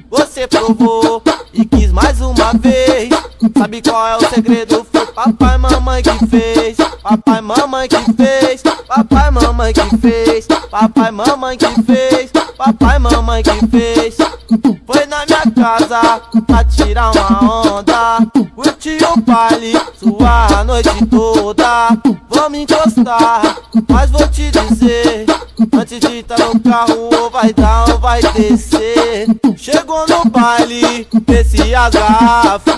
Você provou e quis mais uma vez. Sabe qual é o segredo? Foi papai e mamãe que fez. Papai e mamãe que fez. Papai e mamãe que fez. Papai e mamãe que fez. Papai e mamãe que fez. Foi na minha casa pra tirar uma onda. Curti o baile, suar a noite toda. Vamos encostar, mas vou te dizer, antes de estar no carro, ou vai dar ou vai descer. Chegou no baile, desce as garrafas.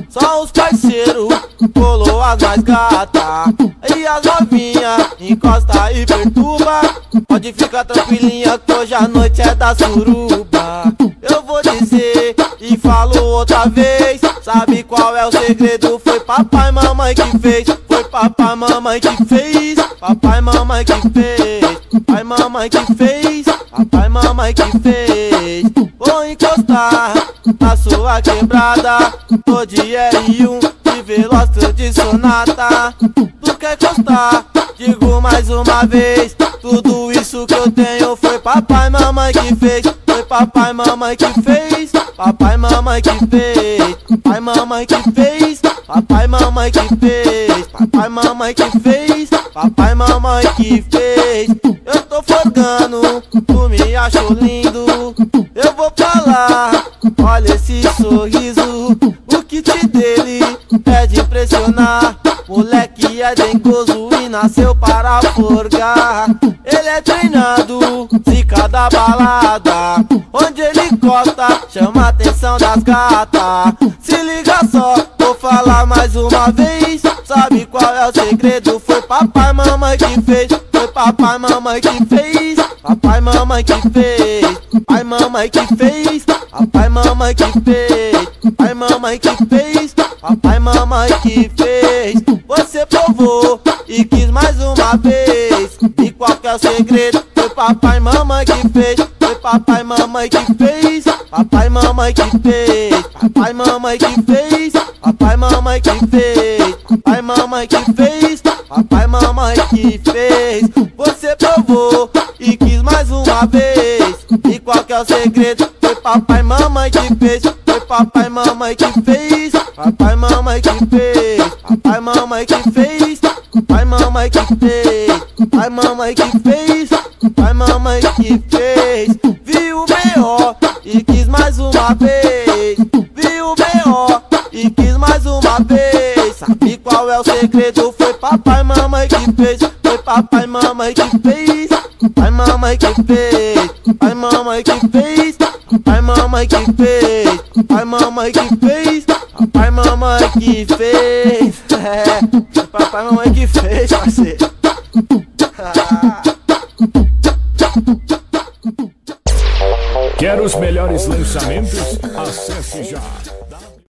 Só os parceiros, colou as mais gatas. E as novinhas, encosta e perturba. Pode ficar tranquilinha que hoje a noite é da suruba. Eu vou dizer e falo outra vez. Sabe qual é o segredo? Foi papai e mamãe que fez. Foi papai e mamãe que fez. Papai e mamãe que fez. Papai e mamãe que fez. Papai e mamãe que fez. Vou encostar na sua quebrada. Tô de R1, de Veloz, tô de Sonata. Tu quer encostar? Digo mais uma vez. Tudo isso que eu tenho foi papai e mamãe que fez. Foi papai e mamãe que fez. Papai e mamãe que fez. Papai e mamãe que fez. Papai e mamãe que fez. Papai e mamãe que fez. Papai e mamãe que fez. Eu tô forgando, tu me achou lindo. Eu vou falar, olha esse sorriso. O kit dele é de impressionar. Moleque é dengoso e nasceu para forgar. Ele é treinado, zica da balada. Onde ele encosta, chama a atenção das gatas. Se liga só, vou falar mais uma vez. Sabe qual é o segredo? Foi papai e mamãe que fez. Foi papai e mamãe que fez. Papai e mamãe que fez. Papai e mamãe que fez. Papai e mamãe que fez. Papai e mamãe que fez. Papai e mamãe que fez. Você provou e quis mais uma vez. E qual que é o segredo? Foi papai e mamãe que fez. Foi papai e mamãe que fez. Papai e mamãe que fez. Papai e mamãe que fez. Papai e mamãe que fez. Papai e mamãe que fez. Papai e mamãe que fez. Você provou e quis mais uma vez. E qual que é o segredo? Foi papai e mamãe que fez. Foi papai e mamãe que fez. Papai e mamãe que fez. Papai e mamãe que fez. Papai e mamãe que fez. Papai e mamãe que fez. Papai e mamãe que fez. Viu o B.O. e quis mais uma vez. Viu o B.O. e quis mais uma vez. Sabe qual é o segredo? Foi papai e mamãe que fez. Foi papai e mamãe que fez. Papai e mamãe que fez. Papai e mamãe que fez. Papai e mamãe que fez. Papai e mamãe que fez. Papai e mamãe que fez. É, papai e mamãe que fez, parceiro. Quer os melhores lançamentos? Acesse já